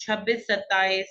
26-27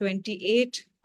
28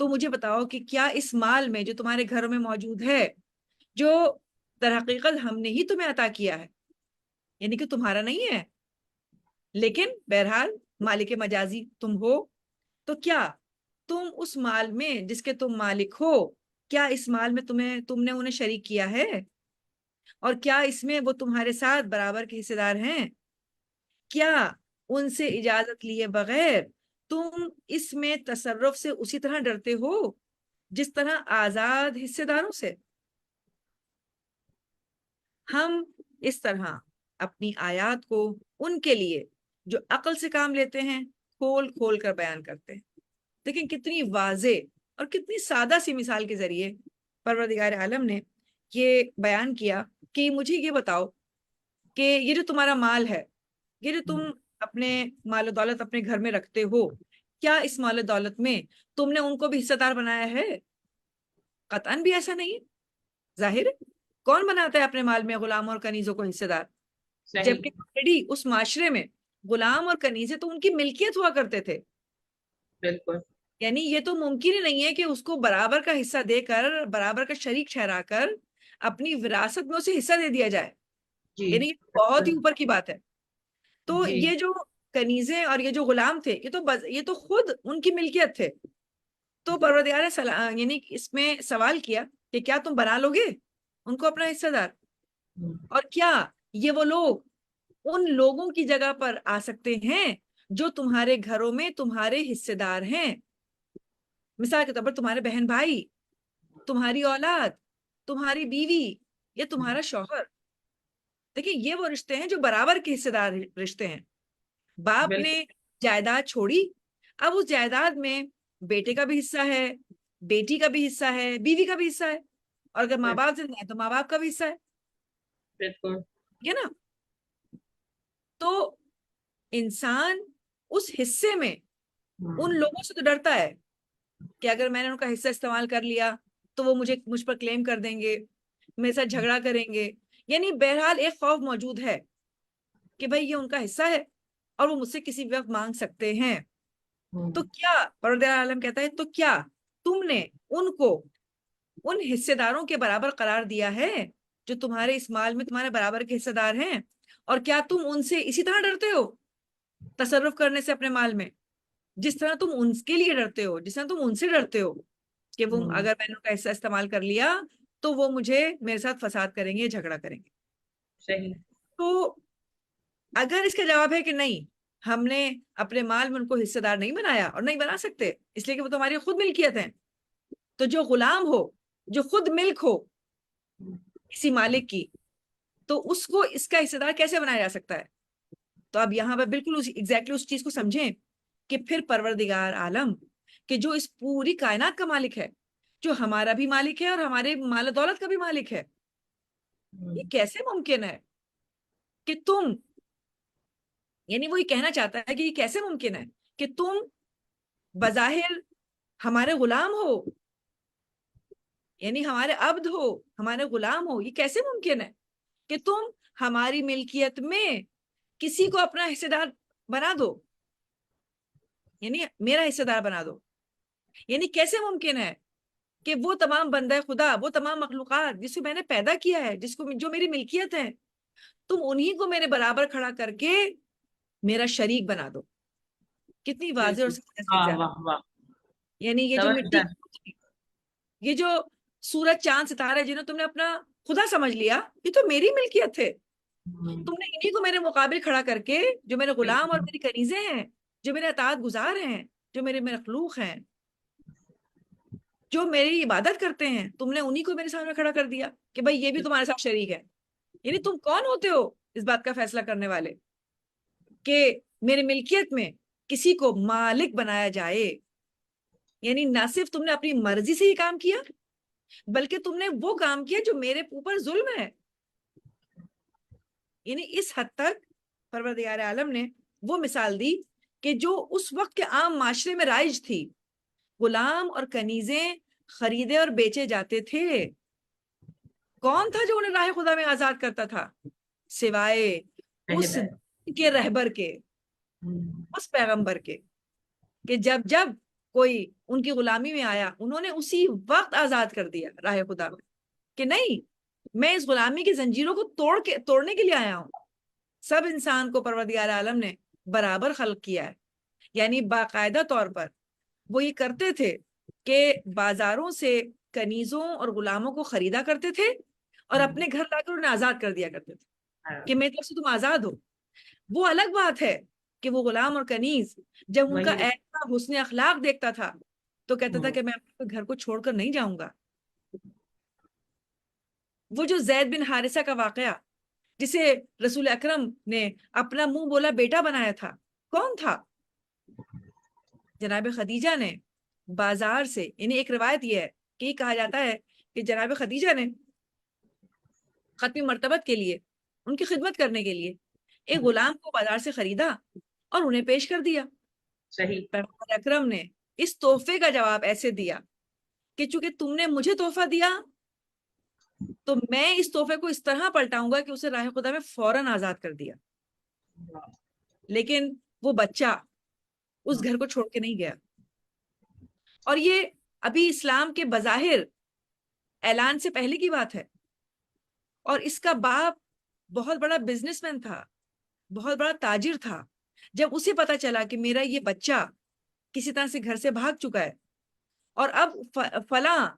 تو مجھے بتاؤ کہ کیا اس مال میں جو تمہارے گھروں میں موجود ہے، جو در حقیقت ہم نے ہی تمہیں عطا کیا ہے، یعنی کہ تمہارا نہیں ہے، لیکن بہرحال مالک مجازی تم ہو، تو کیا تم اس مال میں جس کے تم مالک ہو، کیا اس مال میں تم نے انہیں شریک کیا ہے؟ اور کیا اس میں وہ تمہارے ساتھ برابر کے حصے دار ہیں؟ کیا ان سے اجازت لیے بغیر تم اس میں تصرف سے اسی طرح ڈرتے ہو جس طرح آزاد حصے داروں سے؟ ہم اس طرح اپنی آیات کو ان کے لیے جو عقل سے کام لیتے ہیں کھول کھول کر بیان کرتے ہیں۔ لیکن کتنی واضح اور کتنی سادہ سی مثال کے ذریعے پروردگار عالم نے یہ بیان کیا کہ مجھے یہ بتاؤ کہ یہ جو تمہارا مال ہے، یہ جو تم اپنے مال و دولت اپنے گھر میں رکھتے ہو، کیا اس مال و دولت میں تم نے ان کو بھی حصہ دار بنایا ہے؟ قطعاً بھی ایسا نہیں ہے۔ ظاہر ہے کون بناتا ہے اپنے مال میں غلاموں اور کنیزوں کو حصہ دار؟ جبکہ آلریڈی اس معاشرے میں غلام اور کنیزیں تو ان کی ملکیت ہوا کرتے تھے۔ بالکل، یعنی یہ تو ممکن ہی نہیں ہے کہ اس کو برابر کا حصہ دے کر، برابر کا شریک ٹھہرا کر اپنی وراثت میں اسے حصہ دے دیا جائے، جی یعنی بہت ہی اوپر کی بات ہے۔ تو جی یہ جو کنیزیں اور یہ جو غلام تھے، یہ تو خود ان کی ملکیت تھے۔ تو پروردگار نے یعنی اس میں سوال کیا کہ کیا تم بنا لو گے ان کو اپنا حصہ دار؟ اور کیا یہ وہ لوگ ان لوگوں کی جگہ پر آ سکتے ہیں جو تمہارے گھروں میں تمہارے حصے دار ہیں؟ مثال کے طور پر تمہارے بہن بھائی، تمہاری اولاد، تمہاری بیوی یا تمہارا شوہر۔ دیکھیں یہ وہ رشتے ہیں جو برابر کے حصے دار رشتے ہیں۔ باپ نے بالکل، جائیداد چھوڑی، اب اس جائیداد میں بیٹے کا بھی حصہ ہے، بیٹی کا بھی حصہ ہے، بیوی کا بھی حصہ ہے، اور اگر ماں باپ زندہ ہیں تو ماں باپ کا بھی حصہ ہے، بالکل، ٹھیک ہے نا؟ تو انسان اس حصے میں ان لوگوں سے تو ڈرتا ہے کہ اگر میں نے ان کا حصہ استعمال کر لیا تو وہ مجھ پر کلیم کر دیں گے، میرے ساتھ جھگڑا کریں گے، یعنی بہرحال ایک خوف موجود ہے کہ بھائی یہ ان کا حصہ ہے اور وہ مجھ سے کسی وقت مانگ سکتے ہیں۔ تو کیا پروردگار عالم کہتا ہے تو کیا تم نے ان کو ان حصے داروں کے برابر قرار دیا ہے جو تمہارے اس مال میں تمہارے برابر کے حصے دار ہیں؟ اور کیا تم ان سے اسی طرح ڈرتے ہو تصرف کرنے سے اپنے مال میں، جس طرح تم ان کے لیے ڈرتے ہو، جس طرح تم ان سے ڈرتے ہو کہ وہ اگر میں نے ان کا حصہ استعمال کر لیا تو وہ مجھے میرے ساتھ فساد کریں گے، جھگڑا کریں گے؟ صحیح، تو اگر اس کا جواب ہے کہ نہیں، ہم نے اپنے مال میں ان کو حصہ دار نہیں بنایا اور نہیں بنا سکتے اس لیے کہ وہ تمہاری خود ملکیت ہیں، تو جو غلام ہو، جو خود ملک ہو کسی مالک کی، تو اس کو اس کا حصہ دار کیسے بنایا جا سکتا ہے؟ تو اب یہاں پہ بالکل ایگزیکٹلی اس چیز کو سمجھیں کہ پھر پروردگار عالم کہ جو اس پوری کائنات کا مالک ہے، جو ہمارا بھی مالک ہے اور ہمارے مال و دولت کا بھی مالک ہے، یہ کیسے ممکن ہے کہ تم، یعنی وہ یہ کہنا چاہتا ہے کہ یہ کیسے ممکن ہے کہ تم بظاہر ہمارے غلام ہو، یعنی ہمارے عبد ہو، ہمارے غلام ہو، یہ کیسے ممکن ہے کہ تم ہماری ملکیت میں کسی کو اپنا حصہ دار بنا دو، یعنی میرا حصہ دار بنا دو؟ یعنی کیسے ممکن ہے کہ وہ تمام بندہ خدا، وہ تمام مخلوقات جس کو میں نے پیدا کیا ہے، جو میری ملکیت ہے، تم انہی کو میرے برابر کھڑا کر کے میرا شریک بنا دو؟ کتنی واضح اور واہ سمجھ، واہ واہ، یعنی یہ جو مٹی، یہ جو سورج چاند ستارے جنہوں تم نے اپنا خدا سمجھ لیا، یہ تو میری ملکیت تھے، تم نے انہی کو میرے مقابل کھڑا کر کے جو میرے غلام اور میری کنیزیں ہیں، جو میرے اطاعت گزار ہیں، جو میرے مخلوق ہیں، جو میری عبادت کرتے ہیں، تم نے انہی کو میرے سامنے کھڑا کر دیا کہ بھائی یہ بھی تمہارے ساتھ شریک ہے۔ یعنی تم کون ہوتے ہو اس بات کا فیصلہ کرنے والے کہ میرے ملکیت میں کسی کو مالک بنایا جائے؟ یعنی نہ صرف تم نے اپنی مرضی سے یہ کام کیا بلکہ تم نے وہ کام کیا جو میرے اوپر ظلم ہے۔ یعنی اس حد تک پروردگار عالم نے وہ مثال دی کہ جو اس وقت کے عام معاشرے میں رائج تھی، غلام اور کنیزیں خریدے اور بیچے جاتے تھے۔ کون تھا جو انہیں راہ خدا میں آزاد کرتا تھا سوائے اس کے رہبر کے، اس پیغمبر کے، کہ جب کوئی ان کی غلامی میں آیا، انہوں نے اسی وقت آزاد کر دیا راہ خدا میں کہ نہیں، میں اس غلامی کی زنجیروں کو توڑنے کے لیے آیا ہوں۔ سب انسان کو پروردگار عالم نے برابر خلق کیا ہے، یعنی باقاعدہ طور پر وہ یہ کرتے تھے کہ بازاروں سے کنیزوں اور غلاموں کو خریدا کرتے تھے اور اپنے گھر لا کر انہیں آزاد کر دیا کرتے تھے کہ میری طرف سے تم آزاد ہو۔ وہ الگ بات ہے کہ وہ غلام اور کنیز جب ان کا ایسا حسن اخلاق دیکھتا تھا تو کہتا تھا کہ میں اپنے گھر کو چھوڑ کر نہیں جاؤں گا۔ وہ جو زید بن حارثہ کا واقعہ جسے رسول اکرم نے اپنا منہ بولا بیٹا بنایا تھا، کون تھا؟ جناب خدیجہ نے بازار سے، یعنی ایک روایت یہ ہے کہ یہ کہا جاتا ہے کہ جناب خدیجہ نے ختم مرتبت کے لیے، ان کی خدمت کرنے کے لیے ایک غلام کو بازار سے خریدا اور انہیں پیش کر دیا۔ صحیح۔ پیغمبر اکرم نے اس تحفے کا جواب ایسے دیا کہ چونکہ تم نے مجھے تحفہ دیا تو میں اس تحفے کو اس طرح پلٹاؤں گا کہ اسے راہ خدا میں فوراً آزاد کر دیا۔ لیکن وہ بچہ اس گھر کو چھوڑ کے نہیں گیا، اور یہ ابھی اسلام کے بظاہر اعلان سے پہلے کی بات ہے، اور اس کا باپ بہت بڑا بزنس مین تھا، بہت بڑا تاجر تھا۔ جب اسے پتا چلا کہ میرا یہ بچہ کسی طرح سے گھر سے بھاگ چکا ہے اور اب فلاں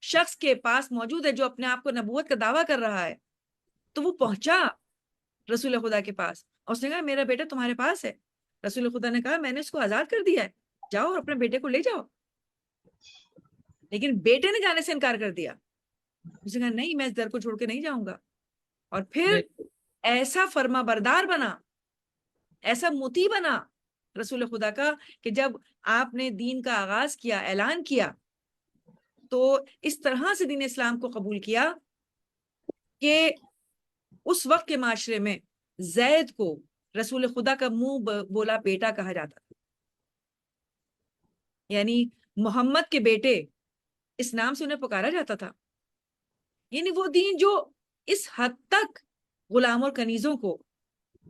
شخص کے پاس موجود ہے جو اپنے آپ کو نبوت کا دعویٰ کر رہا ہے، تو وہ پہنچا رسول خدا کے پاس اور اس نے کہا میرا بیٹا تمہارے پاس ہے۔ رسول خدا نے کہا میں نے اس کو آزاد کر دیا ہے، جاؤ اور اپنے بیٹے کو لے جاؤ۔ لیکن بیٹے نے جانے سے انکار کر دیا، اس نے کہا نہیں، میں اس در کو چھوڑ کے نہیں جاؤں گا۔ اور پھر ایسا فرما بردار بنا، ایسا مطیع بنا رسول خدا کا کہ جب آپ نے دین کا آغاز کیا، اعلان کیا، تو اس طرح سے دین اسلام کو قبول کیا کہ اس وقت کے معاشرے میں زید کو رسول خدا کا منہ بولا بیٹا کہا جاتا تھا، یعنی محمد کے بیٹے اس نام سے انہیں پکارا جاتا تھا۔ یعنی وہ دین جو اس حد تک غلام اور کنیزوں کو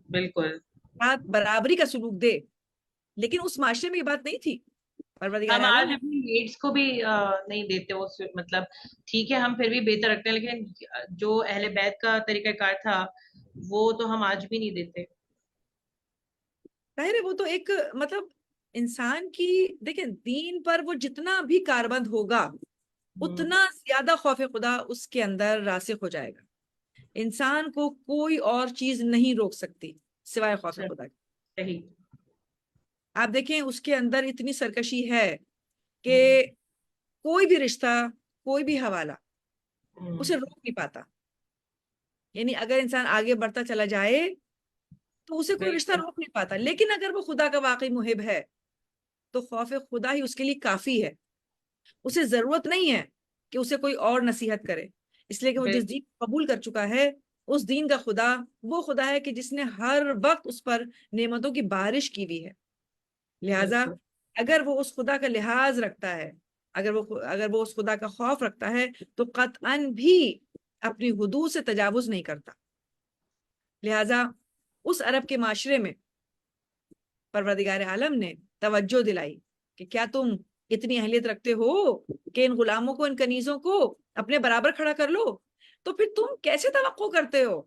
بالکل برابری کا سلوک دے، لیکن اس معاشرے میں یہ بات نہیں تھی۔ پروردگار ہم آج عالم اپنی میٹس کو بھی نہیں دیتے، وہ مطلب ٹھیک ہے ہم پھر بھی بہتر رکھتے ہیں، لیکن جو اہل بیت کا طریقہ کار تھا وہ تو ہم آج بھی نہیں دیتے۔ ظاہر ہے وہ تو ایک مطلب انسان کی، دیکھیں دین پر وہ جتنا بھی کاربند ہوگا اتنا زیادہ خوف خدا اس کے اندر راسخ ہو جائے گا۔ انسان کو کوئی اور چیز نہیں روک سکتی سوائے خوف خدا کی۔ صحیح۔ آپ دیکھیں اس کے اندر اتنی سرکشی ہے کہ کوئی بھی رشتہ، کوئی بھی حوالہ اسے روک نہیں پاتا۔ یعنی اگر انسان آگے بڑھتا چلا جائے تو اسے کوئی رشتہ روک نہیں پاتا، لیکن اگر وہ خدا کا واقعی محب ہے تو خوف خدا ہی اس کے لیے کافی ہے۔ اسے ضرورت نہیں ہے کہ اسے کوئی اور نصیحت کرے، اس لیے کہ وہ جس دین قبول کر چکا ہے اس دین کا خدا وہ خدا ہے کہ جس نے ہر وقت اس پر نعمتوں کی بارش کی ہوئی ہے۔ لہٰذا اگر وہ اس خدا کا لحاظ رکھتا ہے، اگر وہ اس خدا کا خوف رکھتا ہے تو قطعاً بھی اپنی حدود سے تجاوز نہیں کرتا۔ لہٰذا اس عرب کے معاشرے میں پروردگار عالم نے توجہ دلائی کہ کیا تم اتنی اہلیت رکھتے ہو کہ ان غلاموں کو، ان کنیزوں کو اپنے برابر کھڑا کر لو، تو پھر تم کیسے توقع کرتے ہو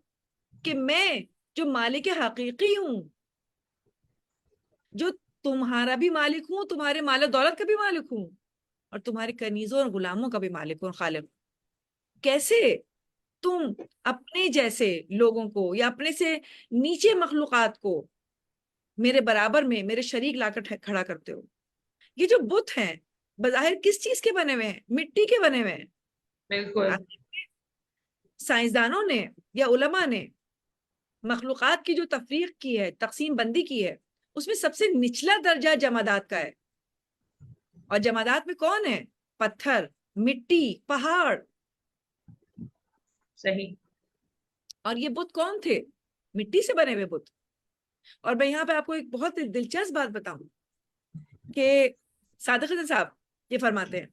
کہ میں جو مالک حقیقی ہوں، جو تمہارا بھی مالک ہوں، تمہارے مال و دولت کا بھی مالک ہوں، اور تمہارے کنیزوں اور غلاموں کا بھی مالک ہوں، خالق، کیسے تم اپنے جیسے لوگوں کو یا اپنے سے نیچے مخلوقات کو میرے برابر میں میرے شریک لا کر کھڑا کرتے ہو؟ یہ جو بت ہیں بظاہر کس چیز کے بنے ہوئے ہیں؟ مٹی کے بنے ہوئے ہیں۔ بالکل سائنسدانوں نے یا علماء نے مخلوقات کی جو تفریق کی ہے، تقسیم بندی کی ہے، اس میں سب سے نچلا درجہ جمادات کا ہے، اور جمادات میں کون ہے؟ پتھر، مٹی، پہاڑ۔ صحیح۔ اور یہ بت کون تھے؟ مٹی سے بنے ہوئے بت۔ اور میں یہاں پہ آپ کو ایک بہت دلچسپ بات بتاؤں کہ صادق حسن صاحب یہ فرماتے ہیں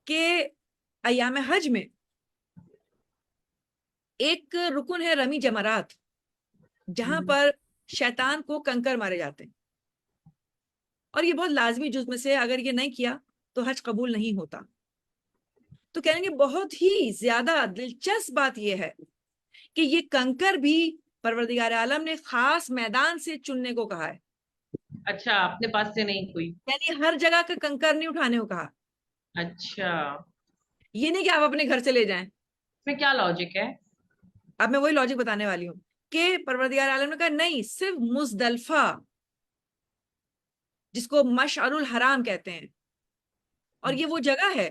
کہ ایام حج میں ایک رکن ہے رمی جمرات، جہاں پر شیطان کو کنکر مارے جاتے ہیں۔ اور یہ بہت لازمی جز میں سے، اگر یہ نہیں کیا تو حج قبول نہیں ہوتا. تو کہیں گے بہت ہی زیادہ دلچسپ بات یہ ہے کہ یہ کنکر بھی پروردگار عالم نے خاص میدان سے چننے کو کہا ہے. اچھا، اپنے پاس سے نہیں کوئی. یعنی ہر جگہ کا کنکر نہیں اٹھانے کو کہا. اچھا، یہ نہیں کہ آپ اپنے گھر سے لے جائیں. اس میں کیا لاجک ہے؟ اب میں وہی لاجک بتانے والی ہوں کہ پروردگار عالم نے کہا نہیں، صرف مزدلفہ، جس کو مشعر الحرام کہتے ہیں، اور یہ وہ جگہ ہے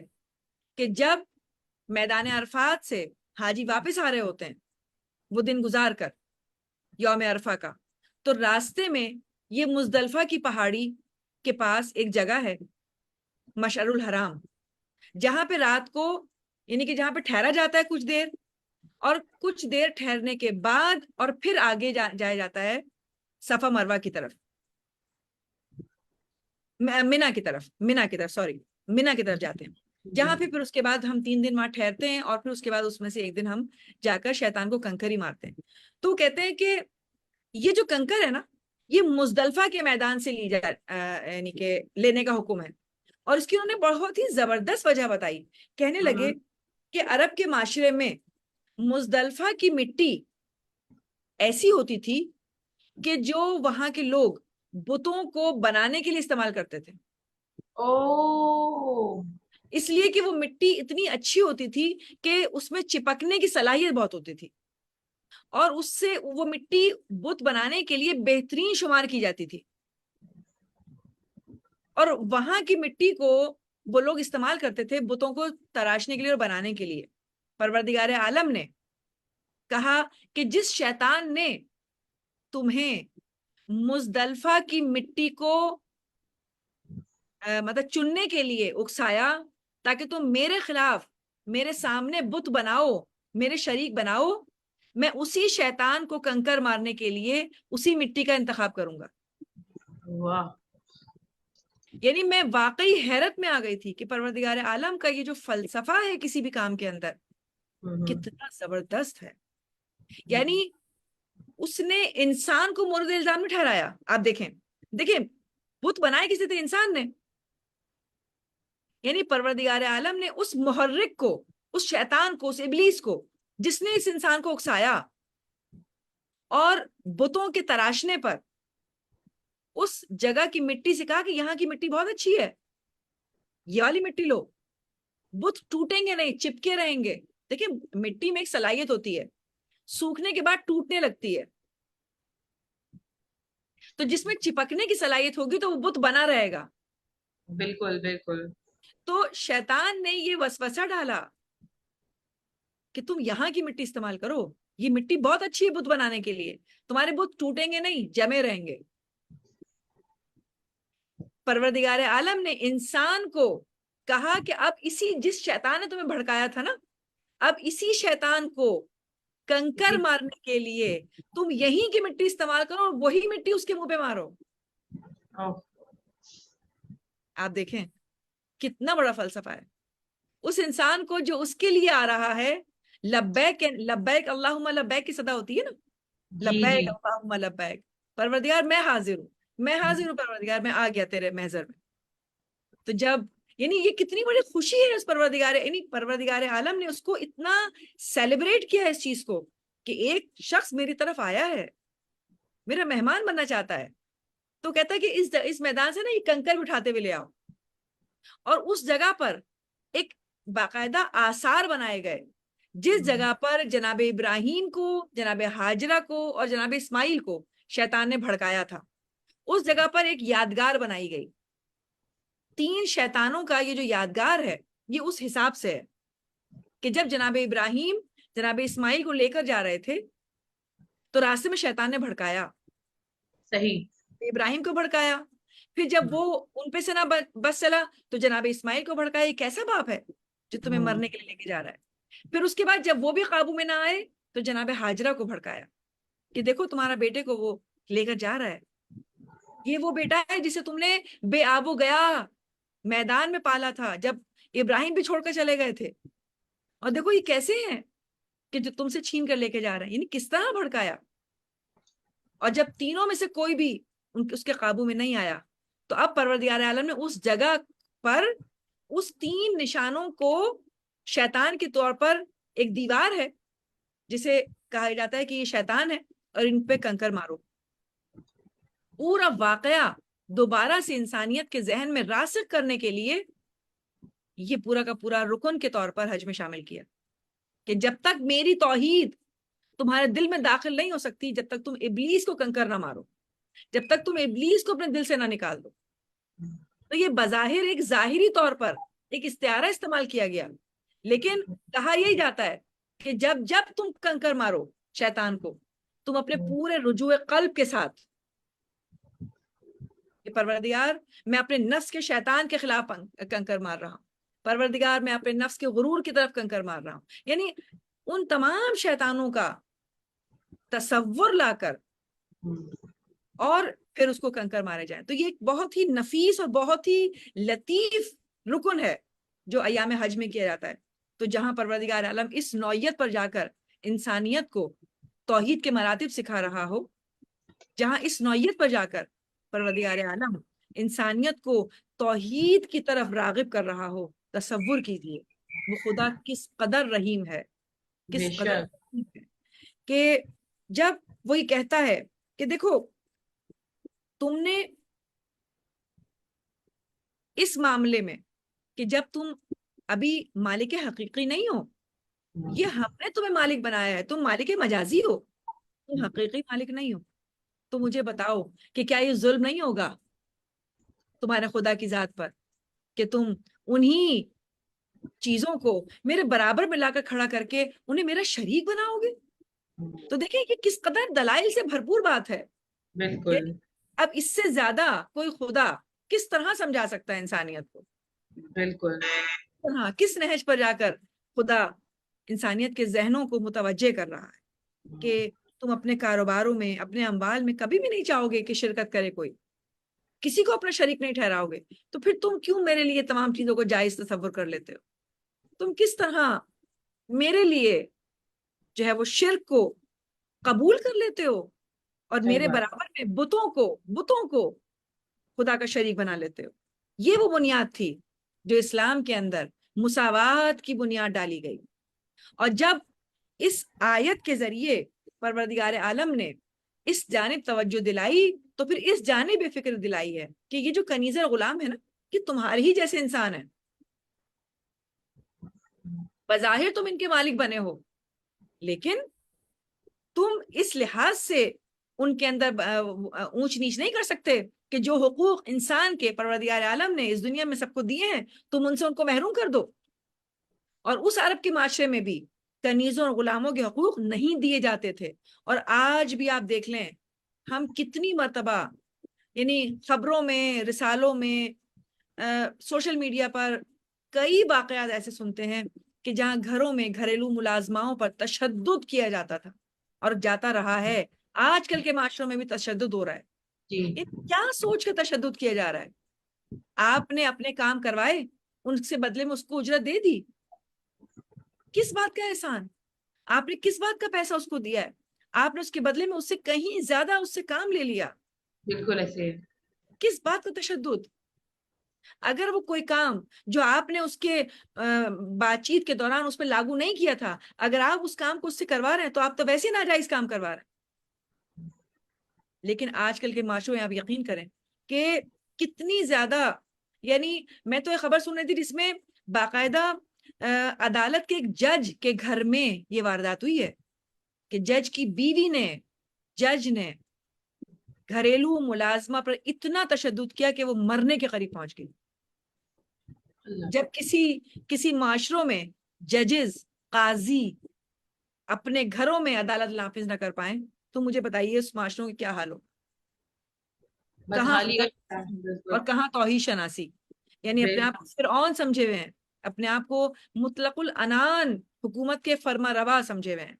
کہ جب میدان عرفات سے حاجی واپس آ رہے ہوتے ہیں وہ دن گزار کر یوم عرفہ کا، تو راستے میں یہ مزدلفہ کی پہاڑی کے پاس ایک جگہ ہے مشعر الحرام، جہاں پہ رات کو، یعنی کہ جہاں پہ ٹھہرا جاتا ہے کچھ دیر، اور کچھ دیر ٹھہرنے کے بعد اور پھر آگے جایا جاتا ہے صفا مروہ کی طرف، منا کی طرف جاتے ہیں، جہاں پھر اس کے بعد ہم 3 دن وہاں ٹھہرتے ہیں، اور پھر اس کے بعد اس میں سے ایک دن ہم جا کر شیطان کو کنکر ہی مارتے ہیں. تو کہتے ہیں کہ یہ جو کنکر ہے نا، یہ مزدلفہ کے میدان سے یعنی کہ لینے کا حکم ہے. اور اس کی انہوں نے بہت ہی زبردست وجہ بتائی. کہنے لگے کہ عرب کے معاشرے میں مزدلفہ کی مٹی ایسی ہوتی تھی کہ جو وہاں کے لوگ بتوں کو بنانے کے لیے استعمال کرتے تھے. اس لیے کہ وہ مٹی اتنی اچھی ہوتی تھی کہ اس میں چپکنے کی صلاحیت بہت ہوتی تھی، اور اس سے وہ مٹی بت بنانے کے لیے بہترین شمار کی جاتی تھی. اور وہاں کی مٹی کو وہ لوگ استعمال کرتے تھے بتوں کو تراشنے کے لیے اور بنانے کے لیے. پروردگار عالم نے کہا کہ جس شیطان نے تمہیں مزدلفہ کی مٹی کو مطلب چننے کے لیے اکسایا تاکہ تم میرے خلاف میرے سامنے بت بناؤ، میرے شریک بناؤ، میں اسی شیطان کو کنکر مارنے کے لیے اسی مٹی کا انتخاب کروں گا. واہ. یعنی میں واقعی حیرت میں آ گئی تھی کہ پروردگار عالم کا یہ جو فلسفہ ہے کسی بھی کام کے اندر کتنا زبردست ہے. یعنی اس نے انسان کو مورد الزام میں ٹھہرایا. آپ دیکھیں بت بنائے کسی طرح انسان نے، یعنی پروردگار عالم نے اس محرک کو، اس شیطان کو، اس ابلیس کو، جس نے اس انسان کو اکسایا اور بتوں کے تراشنے پر اس جگہ کی مٹی سے کہا کہ یہاں کی مٹی بہت اچھی ہے، یہ والی مٹی لو، بت ٹوٹیں گے نہیں، چپکے رہیں گے. دیکھیں مٹی میں ایک صلاحیت ہوتی ہے، سوکھنے کے بعد ٹوٹنے لگتی ہے، تو جس میں چپکنے کی صلاحیت ہوگی تو وہ بت بنا رہے گا. بالکل بالکل. تو شیطان نے یہ وسوسہ ڈالا کہ تم یہاں کی مٹی استعمال کرو، یہ مٹی بہت اچھی ہے بت بنانے کے لیے، تمہارے بت ٹوٹیں گے نہیں، جمے رہیں گے. پروردگار عالم نے انسان کو کہا کہ اب جس شیطان نے تمہیں بھڑکایا تھا نا، اب اسی شیطان کو کنکر مارنے کے لیے تم یہیں کی مٹی استعمال کرو اور وہی مٹی اس کے منہ پہ مارو. آپ دیکھیں کتنا بڑا فلسفہ ہے. اس انسان کو جو اس کے لیے آ رہا ہے، لبیک لبیک اللہم لبیک کی صدا ہوتی ہے نا، لبیک اللہم لبیک، پروردگار میں حاضر ہوں، میں حاضر ہوں پروردگار، میں آ گیا تیرے محضر میں. تو جب یعنی یہ کتنی بڑی خوشی ہے اس پروردگار عالم نے اس کو اتنا سیلیبریٹ کیا ہے اس چیز کو کہ ایک شخص میری طرف آیا ہے، میرا مہمان بننا چاہتا ہے. تو کہتا ہے کہ اس میدان سے نا یہ کنکر اٹھاتے ہوئے لے آؤ، اور اس جگہ پر ایک باقاعدہ آثار بنائے گئے جس جگہ پر جناب ابراہیم کو، جناب ہاجرہ کو اور جناب اسماعیل کو شیطان نے بھڑکایا تھا، اس جگہ پر ایک یادگار بنائی گئی. 3 شیطانوں کا یہ جو یادگار ہے یہ اس حساب سے ہے کہ جب جناب ابراہیم جناب اسماعیل کو لے کر جا رہے تھے تو راستے میں شیطان نے بھڑکایا، صحیح، ابراہیم کو بھڑکایا، پھر جب وہ ان پہ سے نہ بس چلا تو جناب اسماعیل کو بھڑکایا، یہ کیسا باپ ہے جو تمہیں مرنے کے لیے لے کے جا رہا ہے. پھر اس کے بعد جب وہ بھی قابو میں نہ آئے تو جناب ہاجرہ کو بھڑکایا کہ دیکھو تمہارا بیٹے کو وہ لے کر جا رہا ہے، یہ وہ بیٹا ہے جسے تم نے بے آب و گیا میدان میں پالا تھا جب ابراہیم بھی چھوڑ کر چلے گئے تھے، اور دیکھو یہ کیسے ہیں کہ جو تم سے چھین کر لے کے جا رہے ہیں. یعنی کس طرح بھڑکایا. اور جب تینوں میں سے کوئی بھی اس کے قابو میں نہیں آیا تو اب پروردگار عالم نے اس جگہ پر اس 3 نشانوں کو شیطان کے طور پر، ایک دیوار ہے جسے کہا جاتا ہے کہ یہ شیطان ہے اور ان پہ کنکر مارو، پورا واقعہ دوبارہ سے انسانیت کے ذہن میں راسخ کرنے کے لیے یہ پورا کا پورا رکن کے طور پر حج میں شامل کیا کہ جب تک میری توحید تمہارے دل میں داخل نہیں ہو سکتی، جب تک تم ابلیس کو کنکر نہ مارو، جب تک تم ابلیس کو اپنے دل سے نہ نکال دو. تو یہ بظاہر ایک ظاہری طور پر ایک استعارہ استعمال کیا گیا، لیکن کہا یہی جاتا ہے کہ جب جب تم کنکر مارو شیطان کو، تم اپنے پورے رجوع قلب کے ساتھ کہ پروردگار میں اپنے نفس کے شیطان کے خلاف کنکر مار رہا ہوں، پروردگار میں اپنے نفس کے غرور کی طرف کنکر مار رہا ہوں، یعنی ان تمام شیطانوں کا تصور لا کر اور پھر اس کو کنکر مارے جائیں. تو یہ ایک بہت ہی نفیس اور بہت ہی لطیف رکن ہے جو ایام حج میں کیا جاتا ہے. تو جہاں پروردگار عالم اس نوعیت پر جا کر انسانیت کو توحید کے مراتب سکھا رہا ہو، جہاں اس نوعیت پر جا کر پروردگار عالم انسانیت کو توحید کی طرف راغب کر رہا ہو، تصور کیجیے وہ خدا کس قدر رحیم ہے، کس قدر رحیم ہے کہ جب وہ یہ کہتا ہے کہ دیکھو تم نے اس معاملے میں کہ جب تم ابھی مالک حقیقی نہیں ہو، یہ ہم نے تمہیں مالک بنایا ہے، تم مالک مجازی ہو، تم حقیقی مالک نہیں ہو. تو مجھے بتاؤ کہ کیا یہ ظلم نہیں ہوگا تمہارے خدا کی ذات پر کہ تم انہی چیزوں کو میرے برابر میں لا کر کھڑا کر کے انہیں میرا شریک بناؤ گے؟ تو دیکھیں یہ کس قدر دلائل سے بھرپور بات ہے. بالکل. اب اس سے زیادہ کوئی خدا کس طرح سمجھا سکتا ہے انسانیت کو؟ بالکل. ہاں، کس نہج پر جا کر خدا انسانیت کے ذہنوں کو متوجہ کر رہا ہے کہ تم اپنے کاروباروں میں، اپنے اموال میں کبھی بھی نہیں چاہو گے کہ شرکت کرے کوئی، کسی کو اپنا شریک نہیں ٹھہراؤ گے. تو پھر تم کیوں میرے لیے تمام چیزوں کو جائز تصور کر لیتے ہو؟ تم کس طرح میرے لیے جو ہے وہ شرک کو قبول کر لیتے ہو اور میرے برابر میں بتوں کو خدا کا شریک بنا لیتے ہو؟ یہ وہ بنیاد تھی جو اسلام کے اندر مساوات کی بنیاد ڈالی گئی. اور جب اس آیت کے ذریعے پروردگار عالم نے اس جانب توجہ دلائی تو پھر اس جانب فکر دلائی ہے کہ یہ جو کنیز غلام ہے نا، کہ تمہارے ہی جیسے انسان ہیں، بظاہر تم ان کے مالک بنے ہو، لیکن تم اس لحاظ سے ان کے اندر اونچ نیچ نہیں کر سکتے کہ جو حقوق انسان کے پروردگار عالم نے اس دنیا میں سب کو دیے ہیں تم ان سے ان کو محروم کر دو. اور اس عرب کے معاشرے میں بھی کنیزوں اور غلاموں کے حقوق نہیں دیے جاتے تھے. اور آج بھی آپ دیکھ لیں ہم کتنی مرتبہ یعنی خبروں میں، رسالوں میں، سوشل میڈیا پر کئی واقعات ایسے سنتے ہیں کہ جہاں گھروں میں گھریلو ملازماؤں پر تشدد کیا جاتا تھا اور جاتا رہا ہے. آج کل کے معاشروں میں بھی تشدد ہو رہا ہے. کیا سوچ کے تشدد کیا جا رہا ہے؟ آپ نے اپنے کام کروائے، ان سے بدلے میں اس کو اجرت دے دی. کس بات کا احسان؟ آپ نے کس بات کا پیسہ اس کو دیا ہے؟ آپ نے اس کے بدلے میں اس سے کہیں زیادہ اس سے کام لے لیا. بالکل ایسے. کس بات کا تشدد؟ اگر وہ کوئی کام جو آپ نے اس کے بات چیت کے دوران اس پہ لاگو نہیں کیا تھا، اگر آپ اس کام کو اس سے کروا رہے ہیں تو آپ تو ویسے ناجائز کام کروا رہے ہیں. لیکن آج کل کے معاشرے میں آپ یقین کریں کہ کتنی زیادہ، یعنی میں تو ایک خبر سن رہی تھی جس میں باقاعدہ عدالت کے ایک جج کے گھر میں یہ واردات ہوئی ہے کہ جج کی بیوی نے، جج نے گھریلو ملازمہ پر اتنا تشدد کیا کہ وہ مرنے کے قریب پہنچ گئی. جب کسی معاشروں میں ججز، قاضی اپنے گھروں میں عدالت نافذ نہ کر پائیں تو مجھے بتائیے اس معاشروں کے کیا حال ہو. کہاں اور کہاں توحید شناسی، یعنی اپنے آپ کو فرعون سمجھے ہوئے ہیں، اپنے آپ کو مطلق العنان حکومت کے فرما روا سمجھے ہوئے ہیں.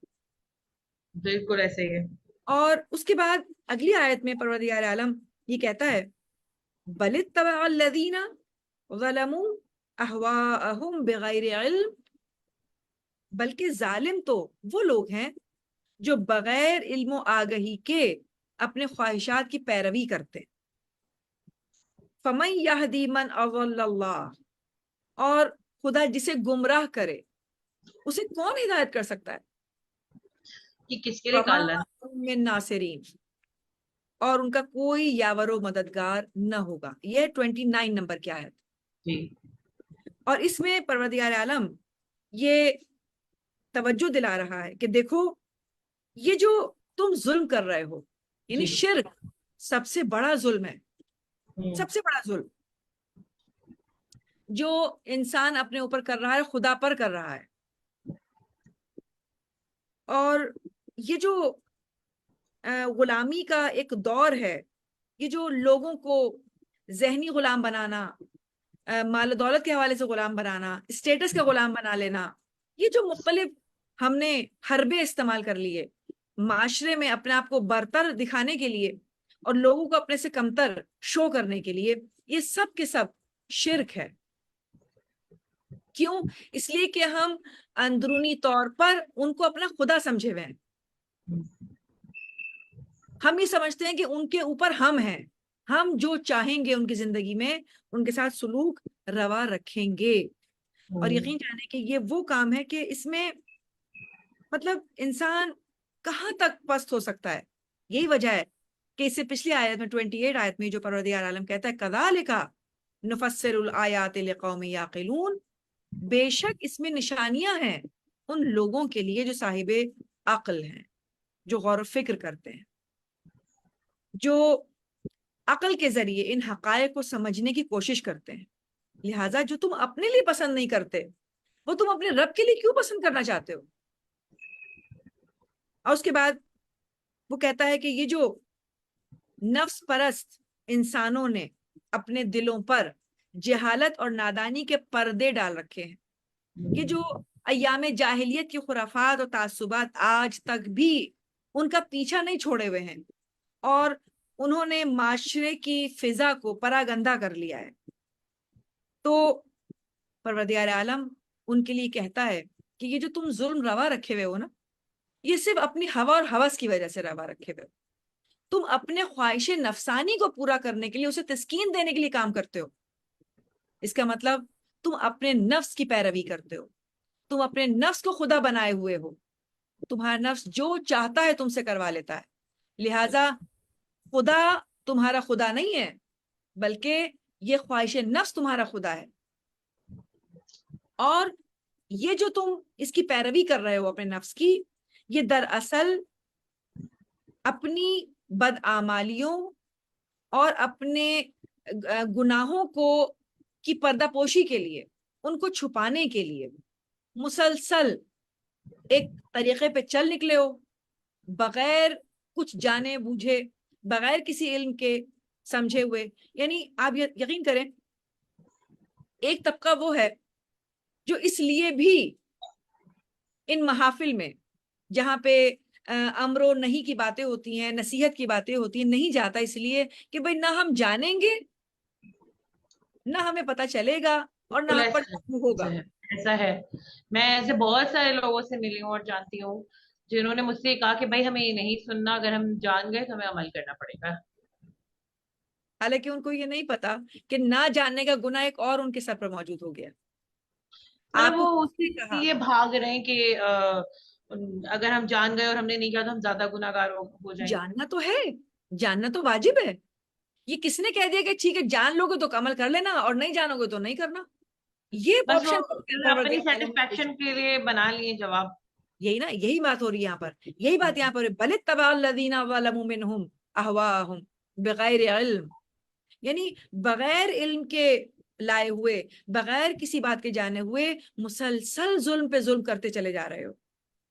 بالکل ایسے ہی ہے. اور اس کے بعد اگلی آیت میں پروردگار عالم یہ کہتا ہے بل اتبع الذین ظلموا اہواءہم بغیر علم، بلکہ ظالم تو وہ لوگ ہیں جو بغیر علم و آگہی کے اپنے خواہشات کی پیروی کرتے. فمن یہدی من اضل اللہ، اور خدا جسے گمراہ کرے اسے کون ہدایت کر سکتا ہے؟ کہ کس کے لیے فما کالا لہم من ناصرین، اور ان کا کوئی یاور و مددگار نہ ہوگا۔ یہ 29 نمبر کی آیت۔ جی اور اس میں پروردگار عالم یہ توجہ دلا رہا ہے کہ دیکھو یہ جو تم ظلم کر رہے ہو، یعنی جی شرک سب سے بڑا ظلم ہے، ہوں، سب سے بڑا ظلم جو انسان اپنے اوپر کر رہا ہے، خدا پر کر رہا ہے۔ اور یہ جو غلامی کا ایک دور ہے، یہ جو لوگوں کو ذہنی غلام بنانا، مال و دولت کے حوالے سے غلام بنانا، اسٹیٹس کا غلام بنا لینا، یہ جو مختلف ہم نے حربے استعمال کر لیے معاشرے میں اپنے آپ کو برتر دکھانے کے لیے اور لوگوں کو اپنے سے کمتر شو کرنے کے لیے، یہ سب کے سب شرک ہے۔ کیوں؟ اس لیے کہ ہم اندرونی طور پر ان کو اپنا خدا سمجھے ہوئے ہیں۔ ہم یہ سمجھتے ہیں کہ ان کے اوپر ہم ہیں، ہم جو چاہیں گے ان کی زندگی میں ان کے ساتھ سلوک روا رکھیں گے۔ اور یقین جانے کہ یہ وہ کام ہے کہ اس میں مطلب انسان کہاں تک پست ہو سکتا ہے۔ یہی وجہ ہے کہ اس سے پچھلی آیت میں 28 آیت میں جو پروردگار عالم کہتا ہے کذالک نفسر الآیات لقوم یعقلون، بے شک اس میں نشانیاں ہیں ان لوگوں کے لیے جو صاحب عقل ہیں، جو غور و فکر کرتے ہیں، جو عقل کے ذریعے ان حقائق کو سمجھنے کی کوشش کرتے ہیں۔ لہٰذا جو تم اپنے لیے پسند نہیں کرتے وہ تم اپنے رب کے لیے کیوں پسند کرنا چاہتے ہو؟ اور اس کے بعد وہ کہتا ہے کہ یہ جو نفس پرست انسانوں نے اپنے دلوں پر جہالت اور نادانی کے پردے ڈال رکھے ہیں، یہ جو ایام جاہلیت کی خرافات اور تعصبات آج تک بھی ان کا پیچھا نہیں چھوڑے ہوئے ہیں، اور انہوں نے معاشرے کی فضا کو پراگندہ کر لیا ہے۔ تو پروردگار عالم ان کے لیے کہتا ہے کہ یہ جو تم ظلم روا رکھے ہوئے ہو نا، یہ صرف اپنی ہوا اور ہوس کی وجہ سے روا رکھے ہوئے ہو۔ تم اپنے خواہش نفسانی کو پورا کرنے کے لیے، اسے تسکین دینے کے لیے کام کرتے ہو۔ اس کا مطلب تم اپنے نفس کی پیروی کرتے ہو، تم اپنے نفس کو خدا بنائے ہوئے ہو، تمہارا نفس جو چاہتا ہے تم سے کروا لیتا ہے۔ لہٰذا خدا تمہارا خدا نہیں ہے، بلکہ یہ خواہش نفس تمہارا خدا ہے۔ اور یہ جو تم اس کی پیروی کر رہے ہو اپنے نفس کی، یہ دراصل اپنی بدعمالیوں اور اپنے گناہوں کو کی پردہ پوشی کے لیے، ان کو چھپانے کے لیے مسلسل ایک طریقے پہ چل نکلے ہو، بغیر کچھ جانے بوجھے، بغیر کسی علم کے سمجھے ہوئے۔ یعنی آپ یقین کریں، ایک طبقہ وہ ہے جو اس لیے بھی ان محافل میں جہاں پہ امر و نہیں کی باتیں ہوتی ہیں، نصیحت کی باتیں ہوتی ہیں، نہیں جاتا، اس لیے کہ بھئی نہ ہم جانیں گے، نہ ہمیں پتہ چلے گا، اور نہ ہم پر ہوگا۔ ایسا ہے، میں ایسے بہت سارے لوگوں سے ملی ہوں اور جانتی ہوں جنہوں نے مجھ سے کہا کہ بھائی ہمیں یہ نہیں سننا، اگر ہم جان گئے تو ہمیں عمل کرنا پڑے گا۔ حالانکہ ان کو یہ نہیں پتا کہ نہ جاننے کا گناہ ایک اور ان کے سر پر موجود ہو گیا۔ آپ مطلب کو وہ کسی اسی نے کہا لیے بھاگ رہے ہیں کہ اگر ہم جان گئے اور ہم نے نہیں کیا تو ہم زیادہ گناہ گار ہو جائیں گے۔ جاننا تو ہے، جاننا تو واجب ہے۔ یہ کس نے کہہ دیا کہ ٹھیک ہے جان لو گے تو عمل کر لینا اور نہیں جانو گے تو نہیں کرنا؟ یہ بس وہ آپشن اپنی سیٹسفیکشن کے لیے بنا لیے جواب۔ یہی نا، یہی بات ہو رہی ہے یہاں پر، یہی بات یہاں پر بل اتبع الذین ظلموا منہم اہواءہم بغیر علم، یعنی بغیر علم کے لائے ہوئے، بغیر کسی بات کے جانے ہوئے مسلسل ظلم پہ ظلم کرتے چلے جا رہے ہو۔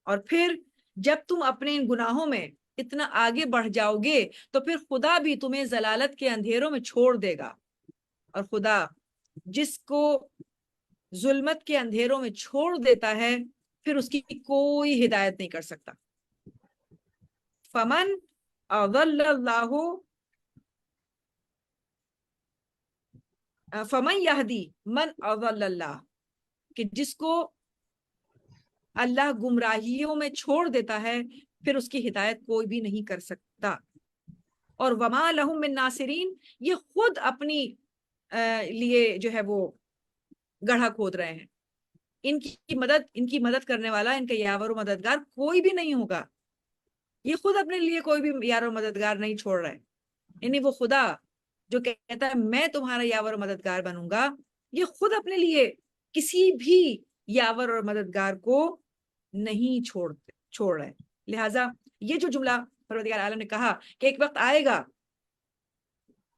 اور پھر جب تم اپنے ان گناہوں میں اتنا آگے بڑھ جاؤ گے تو پھر خدا بھی تمہیں ضلالت کے اندھیروں میں چھوڑ دے گا، اور خدا جس کو ظلمت کے اندھیروں میں چھوڑ دیتا ہے پھر اس کی کوئی ہدایت نہیں کر سکتا۔ فمن اضل اللہ فمن یہدی من اضل اللہ، کہ جس کو اللہ گمراہیوں میں چھوڑ دیتا ہے پھر اس کی ہدایت کوئی بھی نہیں کر سکتا۔ اور وما لہم من ناصرین، یہ خود اپنی لیے جو ہے وہ گڑھا کھود رہے ہیں. ان کی مدد کرنے والا، ان کا یاور و مددگار کوئی بھی نہیں ہوگا. یہ خود اپنے لیے کوئی بھی یار و مددگار نہیں چھوڑ رہے. یعنی وہ خدا جو کہتا ہے میں تمہارا یاور و مددگار بنوں گا، یہ خود اپنے لیے کسی بھی یاور اور مددگار کو نہیں چھوڑ رہے. لہٰذا یہ جو جملہ پروردگار عالم نے کہا کہ ایک وقت آئے گا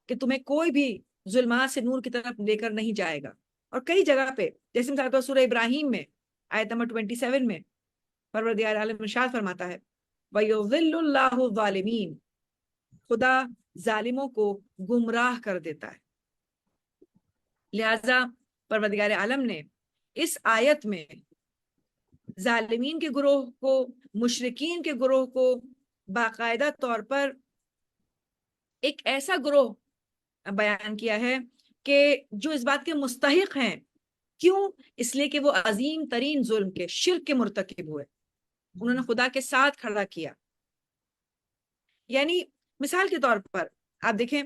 کہ تمہیں کوئی بھی ظلمات سے نور کی طرف لے کر نہیں جائے گا. اور کئی جگہ پہ جیسے مثال سورہ ابراہیم میں آیت نمبر 27 میں پروردگار عالم ارشاد فرماتا ہے وَيُضِلُّ اللَّهُ الظَّالِمِينَ، خدا ظالموں کو گمراہ کر دیتا ہے. لہذا پروردگار عالم نے اس آیت میں ظالمین کے گروہ کو، مشرکین کے گروہ کو باقاعدہ طور پر ایک ایسا گروہ بیان کیا ہے کہ جو اس بات کے مستحق ہیں. کیوں؟ اس لیے کہ وہ عظیم ترین ظلم کے، شرک کے مرتکب ہوئے، انہوں نے خدا کے ساتھ کھڑا کیا. یعنی مثال کے طور پر آپ دیکھیں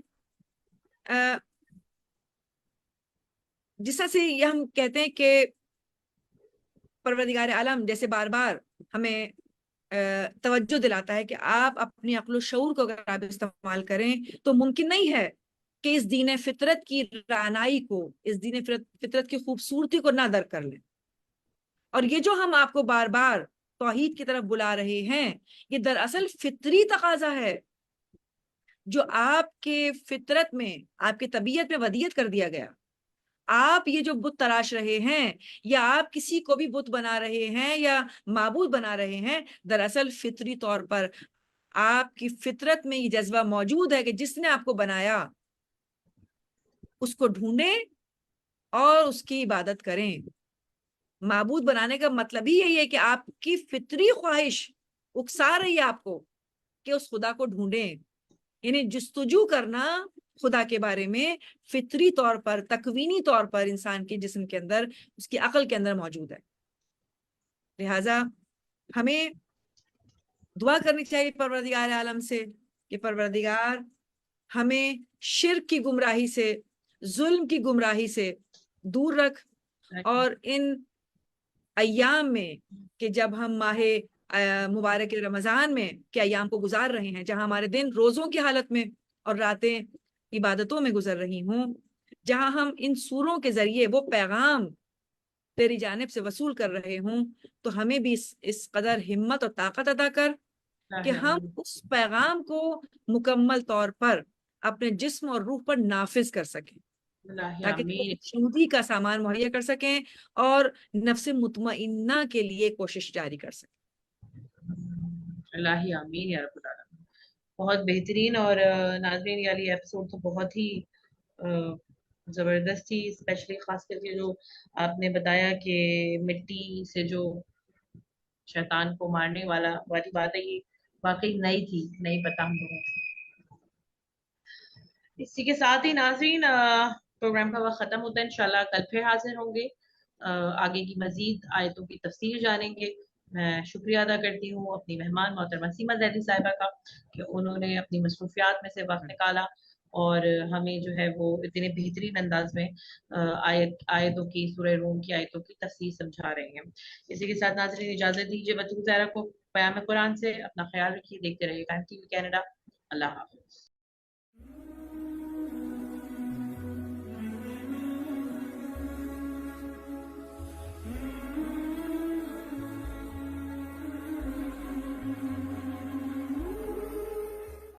جس طرح سے یہ ہم کہتے ہیں کہ پروردگار عالم جیسے بار بار ہمیں توجہ دلاتا ہے کہ آپ اپنی عقل و شعور کو اگر آپ استعمال کریں تو ممکن نہیں ہے کہ اس دین فطرت کی رعنائی کو، اس دین فطرت کی خوبصورتی کو نہ درک کر لیں. اور یہ جو ہم آپ کو بار بار توحید کی طرف بلا رہے ہیں، یہ دراصل فطری تقاضا ہے جو آپ کے فطرت میں، آپ کی طبیعت میں ودیت کر دیا گیا. آپ یہ جو بت تراش رہے ہیں یا آپ کسی کو بھی بت بنا رہے ہیں یا معبود بنا رہے ہیں، دراصل فطری طور پر آپ کی فطرت میں یہ جذبہ موجود ہے کہ جس نے آپ کو بنایا اس کو ڈھونڈیں اور اس کی عبادت کریں. معبود بنانے کا مطلب ہی یہی ہے کہ آپ کی فطری خواہش اکسا رہی ہے آپ کو کہ اس خدا کو ڈھونڈیں. یعنی جستجو کرنا خدا کے بارے میں فطری طور پر، تکوینی طور پر انسان کے جسم کے اندر، اس کی عقل کے اندر موجود ہے. لہذا ہمیں دعا کرنی چاہیے پروردگار عالم سے کہ پروردگار ہمیں شرک کی گمراہی سے، ظلم کی گمراہی سے دور رکھ. اور ان ایام میں کہ جب ہم ماہ مبارک رمضان میں کے ایام کو گزار رہے ہیں، جہاں ہمارے دن روزوں کی حالت میں اور راتیں عبادتوں میں گزر رہی ہوں، جہاں ہم ان سوروں کے ذریعے وہ پیغام تیری جانب سے وصول کر رہے ہوں، تو ہمیں بھی اس قدر ہمت اور طاقت عطا کر کہ ہم اس پیغام کو مکمل طور پر اپنے جسم اور روح پر نافذ کر سکیں، تاکہ شہودی کا سامان مہیا کر سکیں اور نفس مطمئنہ کے لیے کوشش جاری کر سکیں. اللہ آمین یا رب العالمین. بہت بہترین. اور ناظرین یہ والی ایپیسوڈ تو بہت ہی زبردست تھی، اسپیشلی خاص کر کے جو آپ نے بتایا کہ مٹی سے جو شیطان کو مارنے والی بات ہے، یہ واقعی نئی تھی، نہیں پتا ہم لوگوں کو. اسی کے ساتھ ہی ناظرین پروگرام کا وقت ختم ہوتا ہے. انشاءاللہ کل پھر حاضر ہوں گے، آگے کی مزید آیتوں کی تفسیر جانیں گے. میں شکریہ ادا کرتی ہوں اپنی مہمان محترمہ سیما زیدی صاحبہ کا کہ انہوں نے اپنی مصروفیات میں سے وقت نکالا اور ہمیں جو ہے وہ اتنے بہترین انداز میں آیتوں کی، سورہ روم کی آیتوں کی تفسیر سمجھا رہے ہیں. اسی کے ساتھ ناظرین اجازت دیجیے بطول زہرا کو پیام قرآن سے. اپنا خیال رکھیے، دیکھتے رہیے ٹائم ٹی وی کینیڈا. اللہ حافظ.